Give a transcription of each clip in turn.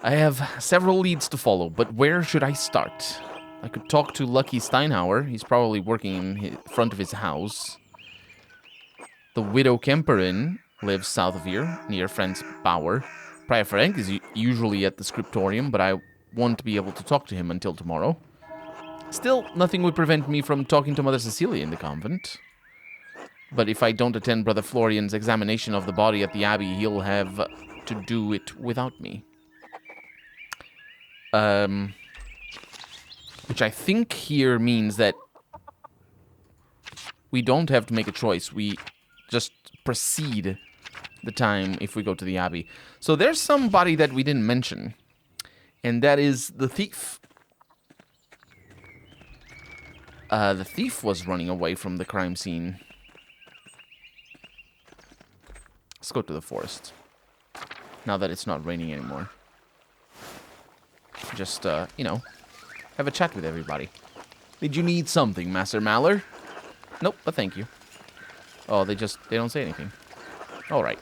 I have several leads to follow, but where should I start? I could talk to Lucky Steinhauer. He's probably working in front of his house. The Widow Kemperin lives south of here, near Friend's Bower. Prior Frank is usually at the scriptorium, but I won't be able to talk to him until tomorrow. Still, nothing would prevent me from talking to Mother Cecilia in the convent. But if I don't attend Brother Florian's examination of the body at the Abbey, he'll have to do it without me. Which I think here means that we don't have to make a choice. We just proceed the time if we go to the Abbey. So there's somebody that we didn't mention, and that is the thief. The thief was running away from the crime scene. Let's go to the forest. Now that it's not raining anymore. Just, you know, have a chat with everybody. Did you need something, Master Maller? Nope, but thank you. Oh, they don't say anything. Alright.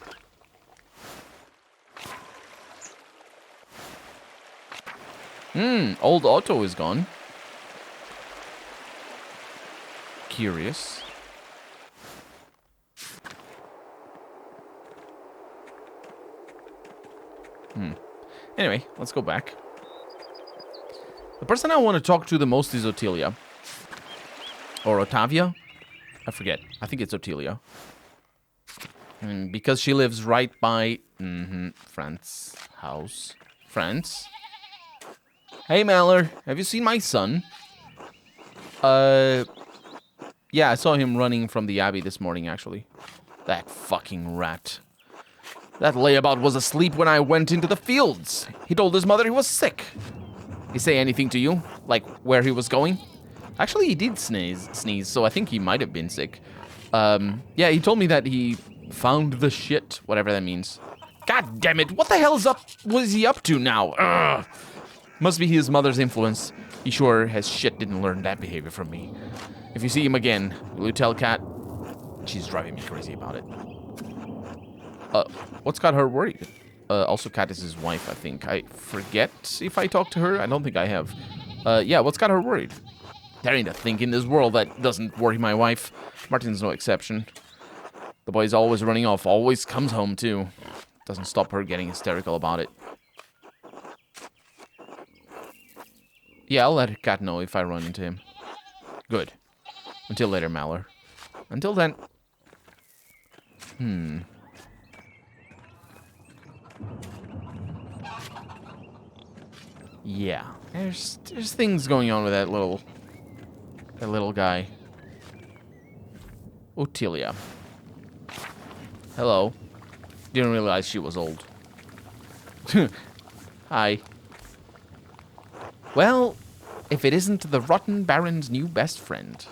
Old Otto is gone. Curious. Anyway, let's go back. The person I want to talk to the most is Otilia. Or Otavia? I forget. I think it's Otilia. And because she lives right by... Fran's house. Franz? Hey, Maller. Have you seen my son? Yeah, I saw him running from the Abbey this morning, actually. That fucking rat. That layabout was asleep when I went into the fields. He told his mother he was sick. He say anything to you? Like, where he was going? Actually, he did sneeze, so I think he might have been sick. Yeah, he told me that he found the shit, whatever that means. God damn it, what the hell was he up to now? Ugh. Must be his mother's influence. He sure as shit didn't learn that behavior from me. If you see him again, will you tell Kat? She's driving me crazy about it. What's got her worried? Also, Kat is his wife, I think. I forget if I talked to her. I don't think I have. Yeah, what's got her worried? There ain't a thing in this world that doesn't worry my wife. Martin's no exception. The boy's always running off, always comes home, too. Doesn't stop her getting hysterical about it. Yeah, I'll let Kat know if I run into him. Good. Until later, Maller. Until then... Yeah, there's things going on with that little guy. Otilia. Hello. Didn't realize she was old. Hi. Well, if it isn't the Rotten Baron's new best friend.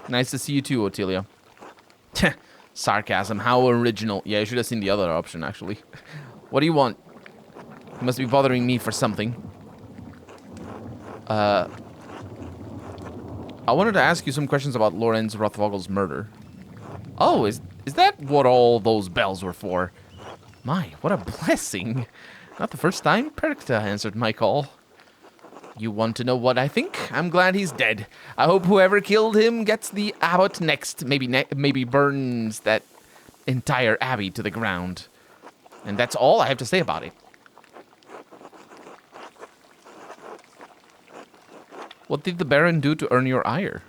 Nice to see you too, Otilia. Sarcasm, how original. Yeah, you should have seen the other option, actually. What do you want? You must be bothering me for something. I wanted to ask you some questions about Lorenz Rothvogel's murder. Oh, is that what all those bells were for? My, what a blessing. Not the first time Perkta answered my call. You want to know what I think? I'm glad he's dead. I hope whoever killed him gets the abbot next. Maybe burns that entire abbey to the ground. And that's all I have to say about it. What did the Baron do to earn your ire?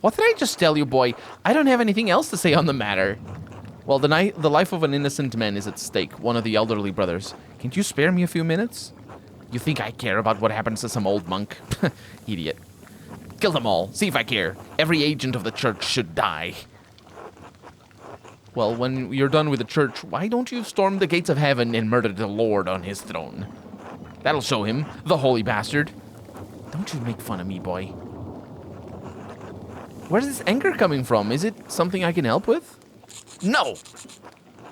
What did I just tell you, boy? I don't have anything else to say on the matter. Well, the life of an innocent man is at stake, one of the elderly brothers. Can't you spare me a few minutes? You think I care about what happens to some old monk? Idiot. Kill them all. See if I care. Every agent of the church should die. Well, when you're done with the church, why don't you storm the gates of heaven and murder the Lord on his throne? That'll show him, the holy bastard. Don't you make fun of me, boy. Where's this anger coming from? Is it something I can help with? No!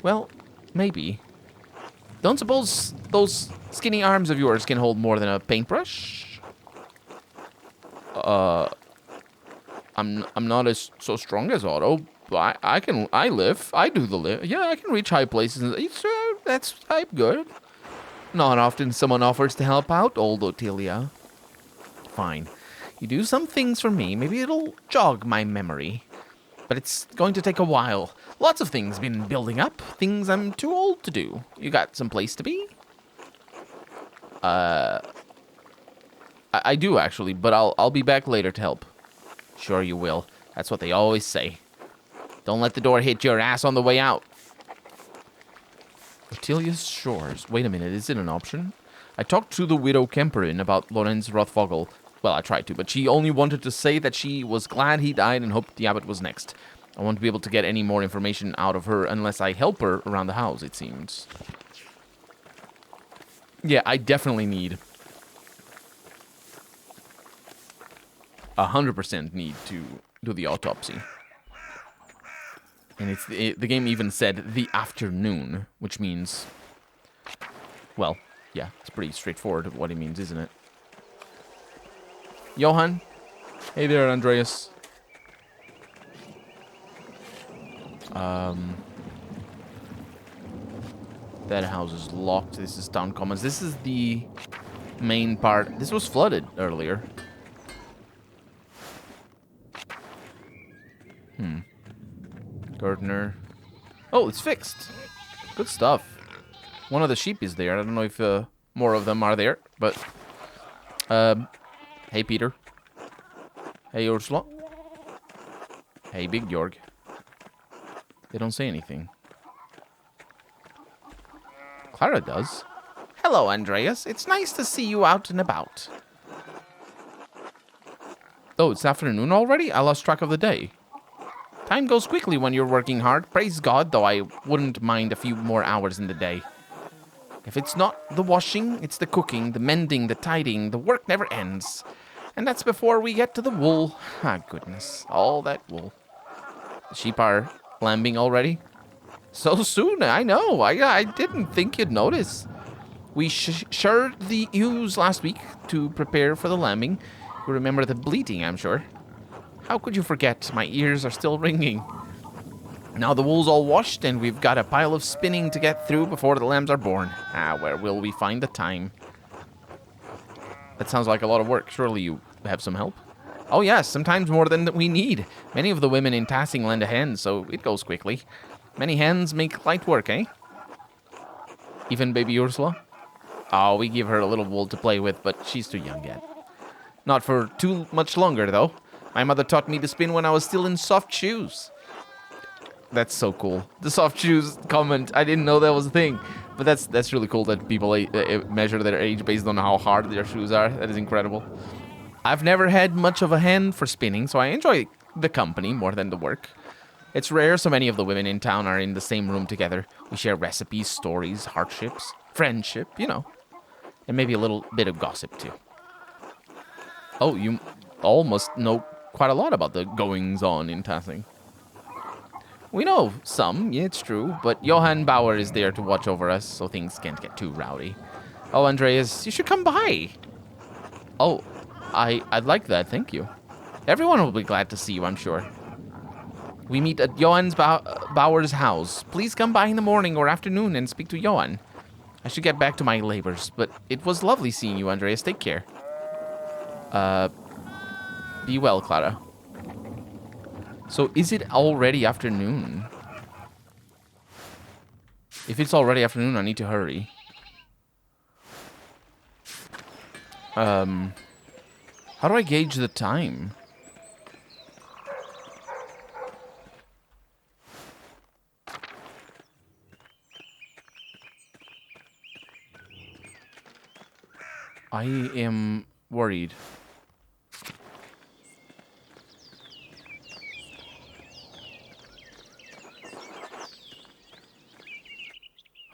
Well, maybe. Don't suppose those skinny arms of yours can hold more than a paintbrush? I'm not as so strong as Otto, but I do the lift. Yeah, I can reach high places. I'm good. Not often someone offers to help out, old Otilia. Fine. You do some things for me, maybe it'll jog my memory. But it's going to take a while. Lots of things been building up, things I'm too old to do. You got some place to be? I do, actually, but I'll be back later to help. Sure you will. That's what they always say. Don't let the door hit your ass on the way out. Otilia's Shores. Wait a minute, is it an option? I talked to the widow Kemperin about Lorenz Rothvogel. Well, I tried to, but she only wanted to say that she was glad he died and hoped the abbot was next. I won't be able to get any more information out of her unless I help her around the house, it seems. Yeah, I definitely need 100% need to do the autopsy. And the game even said the afternoon, which means, well, yeah, it's pretty straightforward what it means, isn't it? Johan? Hey there, Andreas. That house is locked. This is town commons. This is the main part. This was flooded earlier. Gardener. Oh, it's fixed. Good stuff. One of the sheep is there. I don't know if more of them are there, but hey, Peter. Hey, Ursula. Hey, Big Jorg. They don't say anything. Clara does. Hello, Andreas. It's nice to see you out and about. Oh, it's afternoon already? I lost track of the day. Time goes quickly when you're working hard. Praise God, though I wouldn't mind a few more hours in the day. If it's not the washing, it's the cooking, the mending, the tidying. The work never ends. And that's before we get to the wool. Ah, goodness. All that wool. The sheep are lambing already? So soon, I know. I didn't think you'd notice. We shirred the ewes last week to prepare for the lambing. You remember the bleating, I'm sure. How could you forget? My ears are still ringing. Now the wool's all washed, and we've got a pile of spinning to get through before the lambs are born. Ah, where will we find the time? That sounds like a lot of work. Surely you have some help? Oh yes, sometimes more than we need. Many of the women in Tassing lend a hand, so it goes quickly. Many hands make light work, eh? Even baby Ursula? Oh, we give her a little wool to play with, but she's too young yet. Not for too much longer, though. My mother taught me to spin when I was still in soft shoes. That's so cool. The soft shoes comment, I didn't know that was a thing. But that's really cool that people measure their age based on how hard their shoes are. That is incredible. I've never had much of a hand for spinning, so I enjoy the company more than the work. It's rare so many of the women in town are in the same room together. We share recipes, stories, hardships, friendship, you know. And maybe a little bit of gossip, too. Oh, you all must know quite a lot about the goings-on in Tassing. We know some, yeah, it's true, but Johann Bauer is there to watch over us, so things can't get too rowdy. Oh, Andreas, you should come by. Oh, I'd like that, thank you. Everyone will be glad to see you, I'm sure. We meet at Johann Bauer's house. Please come by in the morning or afternoon and speak to Johann. I should get back to my labors, but it was lovely seeing you, Andreas. Take care. Be well, Clara. So, is it already afternoon? If it's already afternoon, I need to hurry. How do I gauge the time? I am worried.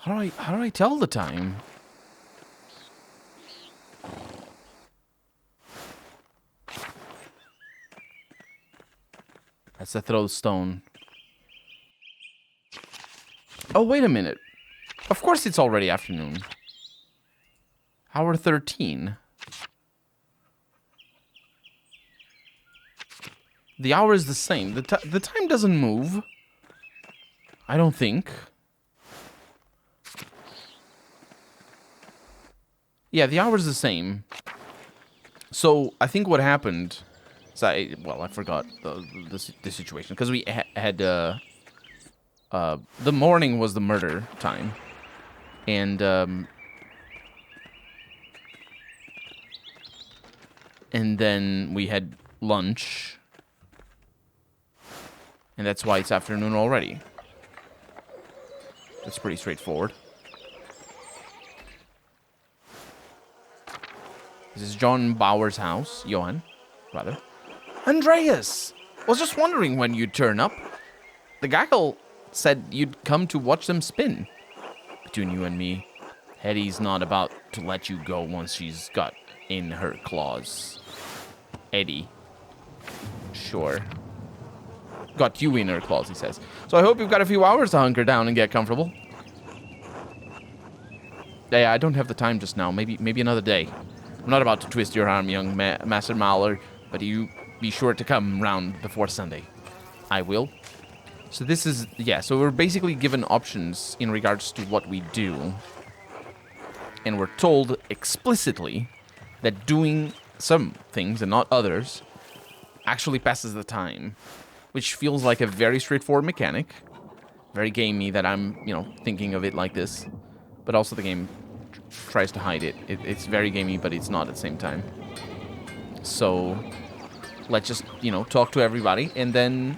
How do I tell the time? That's the throw stone. Oh, wait a minute. Of course it's already afternoon. Hour 13. The hour is the same. The time doesn't move. I don't think. Yeah, the hour's the same. So I think what happened... So I forgot the situation. Because we had... the morning was the murder time. And then we had lunch. And that's why it's afternoon already. That's pretty straightforward. This is John Bauer's house. Johann, rather. Andreas! Was just wondering when you'd turn up. The gaggle said you'd come to watch them spin. Between you and me, Hetty's not about to let you go once she's got in her claws. Eddie. Sure. Got you in her claws, he says. So I hope you've got a few hours to hunker down and get comfortable. Yeah, I don't have the time just now. Maybe another day. I'm not about to twist your arm, young Master Mahler, but you be sure to come round before Sunday. I will. So this is, yeah, so we're basically given options in regards to what we do. And we're told explicitly that doing some things and not others actually passes the time. Which feels like a very straightforward mechanic. Very gamey that I'm, thinking of it like this. But also the game tries to hide it. It's very gamey, but it's not at the same time. So, let's just, talk to everybody and then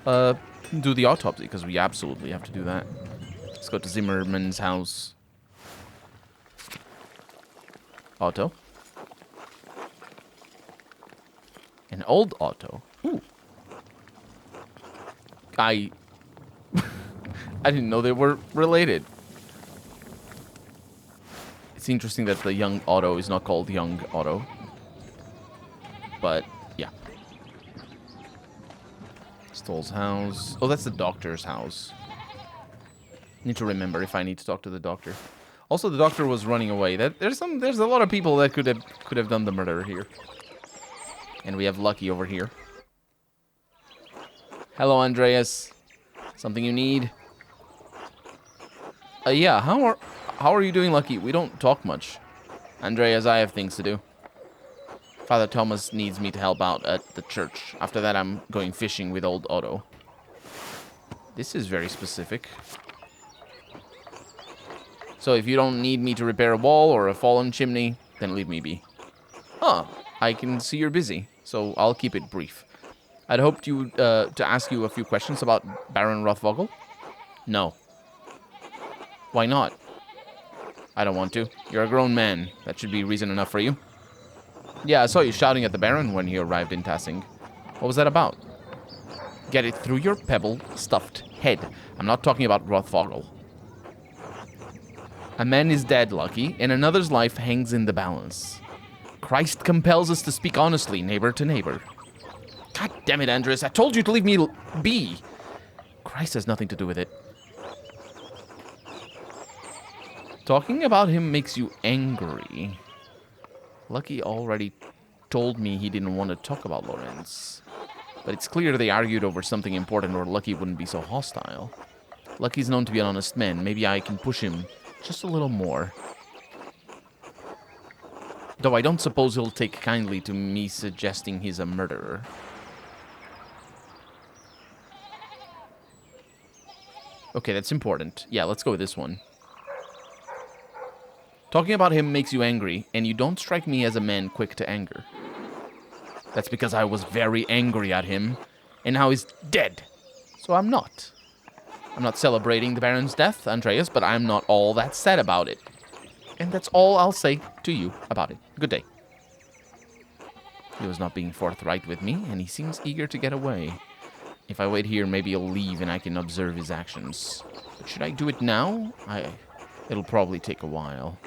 do the autopsy, because we absolutely have to do that. Let's go to Zimmerman's house. Otto. An old Otto. Ooh. I didn't know they were related. It's interesting that the young Otto is not called young Otto. But, yeah. Stoll's house. Oh, that's the doctor's house. Need to remember if I need to talk to the doctor. Also, the doctor was running away. There's a lot of people that could have done the murder here. And we have Lucky over here. Hello, Andreas. Something you need? Yeah, how are you doing, Lucky? We don't talk much. Andreas, I have things to do. Father Thomas needs me to help out at the church. After that, I'm going fishing with old Otto. This is very specific. So if you don't need me to repair a wall or a fallen chimney, then leave me be. Huh, I can see you're busy, so I'll keep it brief. I'd hoped to ask you a few questions about Baron Rothvogel. No. Why not? I don't want to. You're a grown man. That should be reason enough for you. Yeah, I saw you shouting at the Baron when he arrived in Tassing. What was that about? Get it through your pebble-stuffed head. I'm not talking about Rothvogel. A man is dead, Lucky, and another's life hangs in the balance. Christ compels us to speak honestly, neighbor to neighbor. God damn it, Andres. I told you to leave me be. Christ has nothing to do with it. Talking about him makes you angry. Lucky already told me he didn't want to talk about Lorenz. But it's clear they argued over something important or Lucky wouldn't be so hostile. Lucky's known to be an honest man. Maybe I can push him just a little more. Though I don't suppose he'll take kindly to me suggesting he's a murderer. Okay, that's important. Yeah, let's go with this one. Talking about him makes you angry, and you don't strike me as a man quick to anger. That's because I was very angry at him, and now he's dead. So I'm not. I'm not celebrating the Baron's death, Andreas, but I'm not all that sad about it. And that's all I'll say to you about it. Good day. He was not being forthright with me, and he seems eager to get away. If I wait here, maybe he'll leave and I can observe his actions. But should I do it now? It'll probably take a while.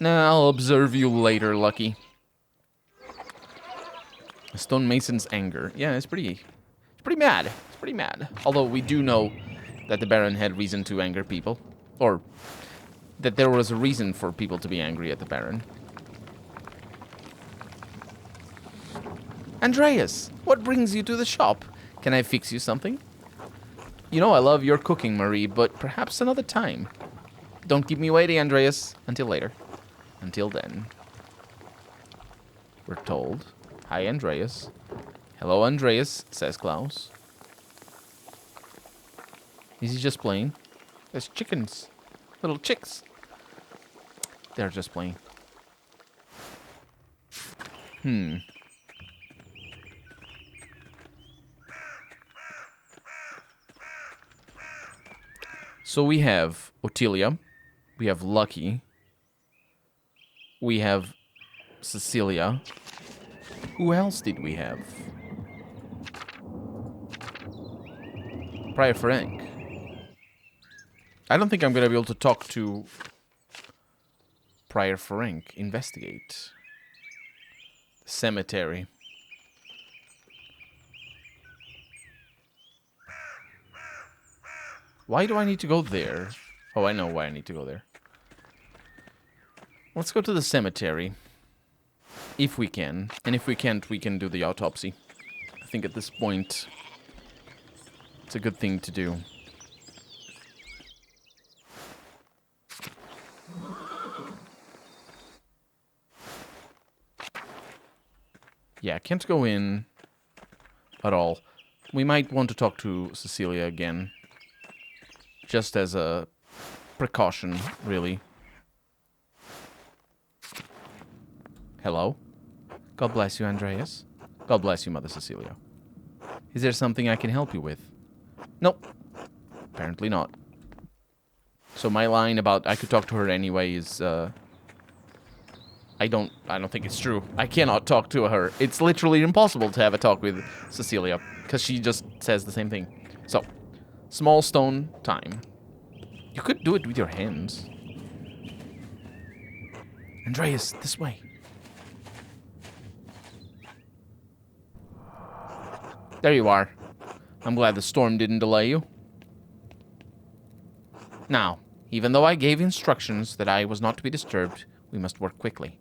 Nah, I'll observe you later, Lucky. A stonemason's anger. Yeah, it's pretty mad. It's pretty mad. Although we do know that the Baron had reason to anger people. Or that there was a reason for people to be angry at the Baron. Andreas, what brings you to the shop? Can I fix you something? You know I love your cooking, Marie, but perhaps another time. Don't keep me waiting, Andreas. Until later. Until then. We're told. Hi, Andreas. Hello, Andreas, says Klaus. Is he just playing? There's chickens. Little chicks. They're just playing. So we have Ottilia. We have Lucky. We have Cecilia. Who else did we have? Prior Frank. I don't think I'm gonna be able to talk to Prior Frank. Investigate. Cemetery. Why do I need to go there? Oh, I know why I need to go there. Let's go to the cemetery. If we can. And if we can't, we can do the autopsy. I think at this point, it's a good thing to do. Yeah, can't go in at all. We might want to talk to Cecilia again. Just as a precaution, really. Hello? God bless you, Andreas. God bless you, Mother Cecilia. Is there something I can help you with? Nope. Apparently not. So my line about I could talk to her anyway is, I don't think it's true. I cannot talk to her. It's literally impossible to have a talk with Cecilia, because she just says the same thing. So, small stone time. You could do it with your hands. Andreas, this way. There you are. I'm glad the storm didn't delay you. Now, even though I gave instructions that I was not to be disturbed, we must work quickly.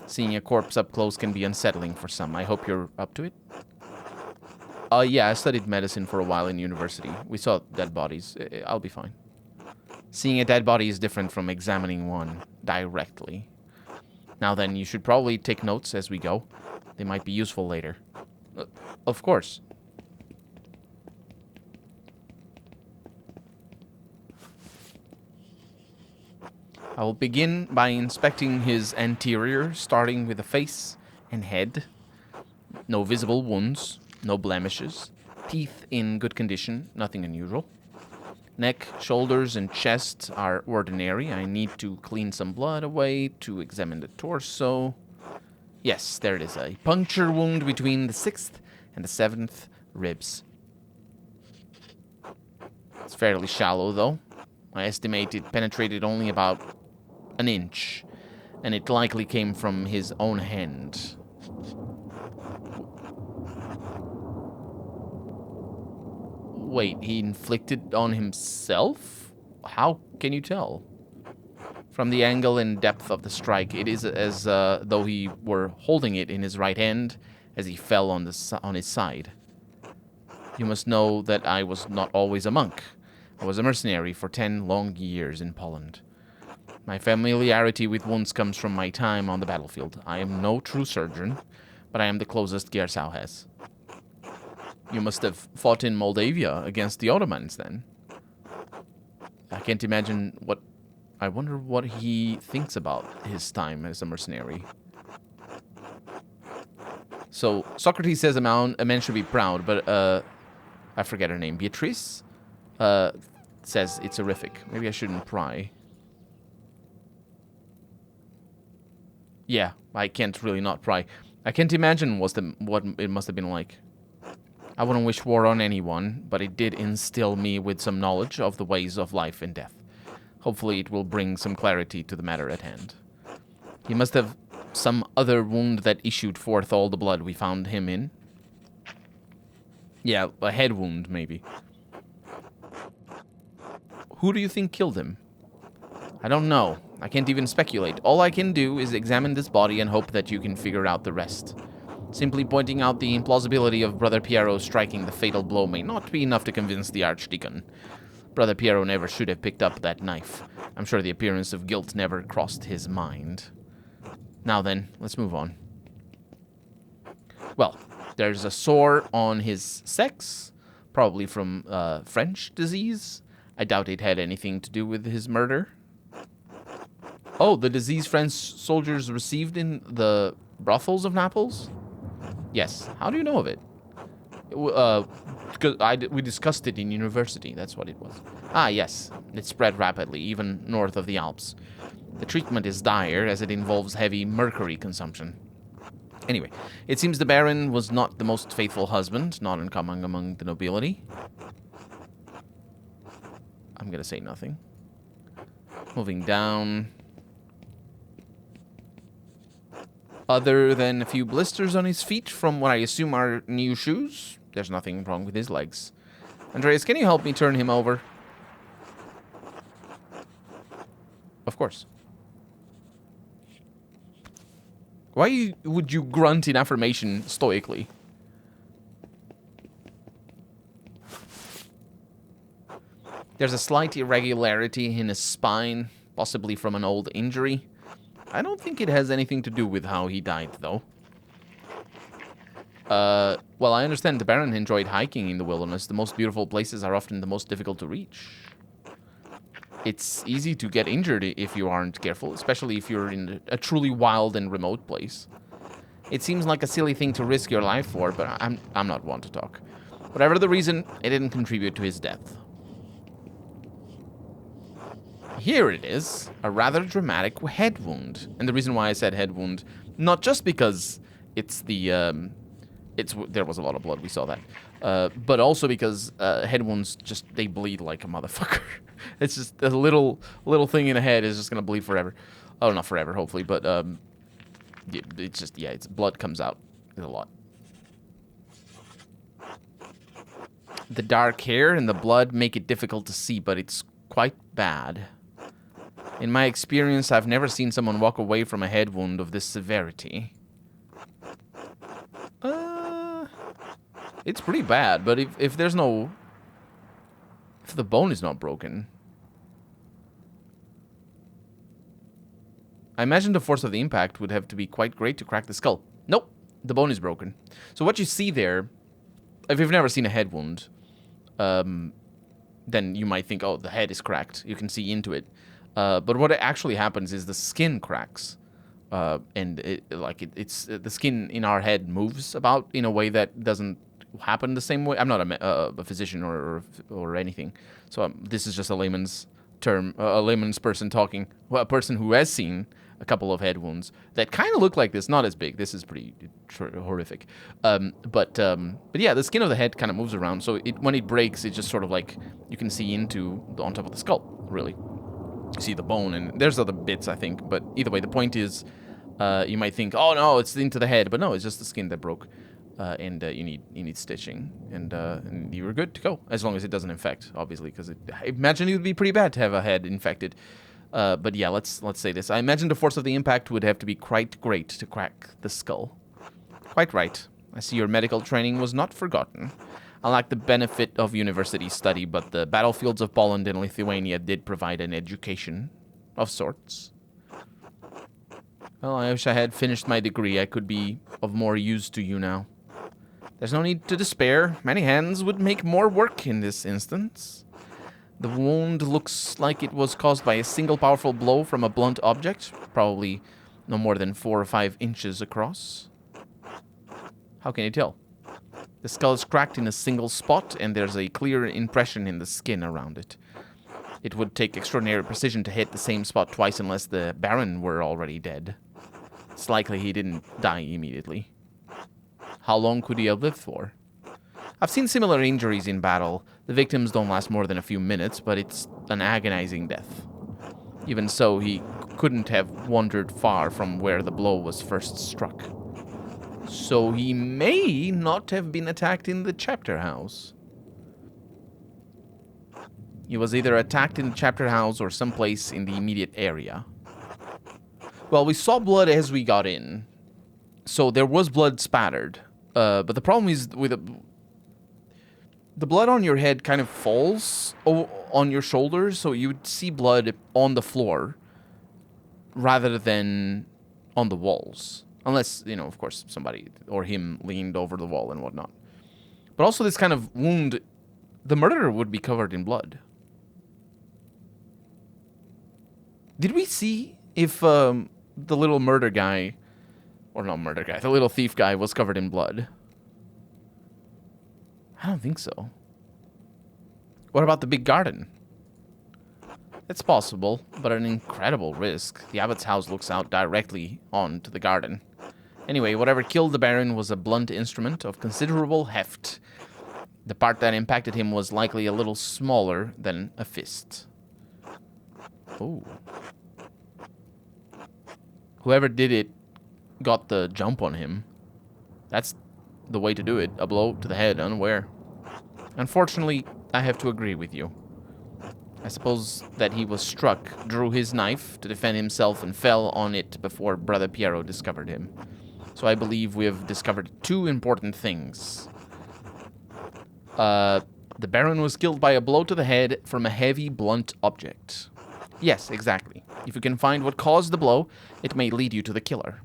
Seeing a corpse up close can be unsettling for some. I hope you're up to it. Yeah, I studied medicine for a while in university. We saw dead bodies. I'll be fine. Seeing a dead body is different from examining one directly. Now then, you should probably take notes as we go. They might be useful later. Of course. I will begin by inspecting his anterior, starting with the face and head. No visible wounds, no blemishes. Teeth in good condition, nothing unusual. Neck, shoulders, and chest are ordinary. I need to clean some blood away to examine the torso. Yes, there it is. A puncture wound between the 6th and the 7th ribs. It's fairly shallow, though. I estimate it penetrated only about an inch, and it likely came from his own hand. Wait, he inflicted on himself? How can you tell? From the angle and depth of the strike, it is as though he were holding it in his right hand as he fell on his side. You must know that I was not always a monk. I was a mercenary for 10 long years in Poland. My familiarity with wounds comes from my time on the battlefield. I am no true surgeon, but I am the closest Gersau has. You must have fought in Moldavia against the Ottomans, then. I can't imagine what... I wonder what he thinks about his time as a mercenary. So, Socrates says a man should be proud, but, I forget her name. Beatrice? Says it's horrific. Maybe I shouldn't pry. Yeah, I can't really not pry. I can't imagine what it must have been like. I wouldn't wish war on anyone, but it did instill me with some knowledge of the ways of life and death. Hopefully it will bring some clarity to the matter at hand. He must have some other wound that issued forth all the blood we found him in. Yeah, a head wound, maybe. Who do you think killed him? I don't know. I can't even speculate. All I can do is examine this body and hope that you can figure out the rest. Simply pointing out the implausibility of Brother Piero striking the fatal blow may not be enough to convince the Archdeacon. Brother Piero never should have picked up that knife. I'm sure the appearance of guilt never crossed his mind. Now then, let's move on. Well, there's a sore on his sex, probably from French disease. I doubt it had anything to do with his murder. Oh, the disease French soldiers received in the brothels of Naples? Yes. How do you know of it? Because we discussed it in university. That's what it was. Ah, yes. It spread rapidly, even north of the Alps. The treatment is dire, as it involves heavy mercury consumption. Anyway, it seems the Baron was not the most faithful husband, not uncommon among the nobility. I'm gonna say nothing. Moving down. Other than a few blisters on his feet from what I assume are new shoes, there's nothing wrong with his legs. Andreas, can you help me turn him over? Of course. Why would you grunt in affirmation stoically? There's a slight irregularity in his spine, possibly from an old injury. I don't think it has anything to do with how he died, though. Well, I understand the Baron enjoyed hiking in the wilderness. The most beautiful places are often the most difficult to reach. It's easy to get injured if you aren't careful, especially if you're in a truly wild and remote place. It seems like a silly thing to risk your life for, but I'm not one to talk. Whatever the reason, it didn't contribute to his death. Here it is, a rather dramatic head wound. And the reason why I said head wound, not just because it's the, there was a lot of blood, we saw that. But also because head wounds they bleed like a motherfucker. It's just a little thing in the head is just gonna bleed forever. Oh, not forever, hopefully, but it's just, yeah, it's blood comes out. It's a lot. The dark hair and the blood make it difficult to see, but it's quite bad. In my experience, I've never seen someone walk away from a head wound of this severity. It's pretty bad, but if there's no... If the bone is not broken... I imagine the force of the impact would have to be quite great to crack the skull. Nope, the bone is broken. So what you see there, if you've never seen a head wound, then you might think, oh, the head is cracked. You can see into it. But what actually happens is the skin cracks, and the skin in our head moves about in a way that doesn't happen the same way. I'm not a physician or anything, so this is just a layman's term, a layman's person talking. Well, a person who has seen a couple of head wounds that kind of look like this, not as big. This is pretty horrific. But yeah, the skin of the head kind of moves around, so when it breaks, it's just sort of like you can see on top of the skull, really. You see the bone, and there's other bits, I think. But either way, the point is, you might think, oh no, it's into the head, but no, it's just the skin that broke, and you need stitching, and you were good to go, as long as it doesn't infect, obviously, because I imagine it would be pretty bad to have a head infected. But yeah, let's say this. I imagine the force of the impact would have to be quite great to crack the skull. Quite right. I see your medical training was not forgotten. I lack the benefit of university study, but the battlefields of Poland and Lithuania did provide an education of sorts. Well, I wish I had finished my degree. I could be of more use to you now. There's no need to despair. Many hands would make more work in this instance. The wound looks like it was caused by a single powerful blow from a blunt object, probably no more than 4 or 5 inches across. How can you tell? The skull is cracked in a single spot, and there's a clear impression in the skin around it. It would take extraordinary precision to hit the same spot twice unless the Baron were already dead. It's likely he didn't die immediately. How long could he have lived for? I've seen similar injuries in battle. The victims don't last more than a few minutes, but it's an agonizing death. Even so, he couldn't have wandered far from where the blow was first struck. So he may not have been attacked in the chapter house. He was either attacked in the chapter house or someplace in the immediate area. Well, we saw blood as we got in. So there was blood spattered. But the problem is with the blood on your head kind of falls on your shoulders, so you would see blood on the floor rather than on the walls. Unless, you know, of course, somebody or him leaned over the wall and whatnot. But also this kind of wound, the murderer would be covered in blood. Did we see if the little murder guy, or not murder guy, the little thief guy was covered in blood? I don't think so. What about the big garden? It's possible, but an incredible risk. The abbot's house looks out directly onto the garden. Anyway, whatever killed the Baron was a blunt instrument of considerable heft. The part that impacted him was likely a little smaller than a fist. Oh. Whoever did it got the jump on him. That's the way to do it. A blow to the head, unaware. Unfortunately, I have to agree with you. I suppose that he was struck, drew his knife to defend himself, and fell on it before Brother Piero discovered him. So I believe we have discovered two important things. The Baron was killed by a blow to the head from a heavy, blunt object. Yes, exactly. If you can find what caused the blow, it may lead you to the killer.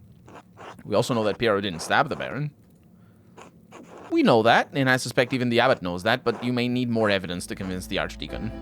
We also know that Piero didn't stab the Baron. We know that, and I suspect even the abbot knows that, but you may need more evidence to convince the Archdeacon.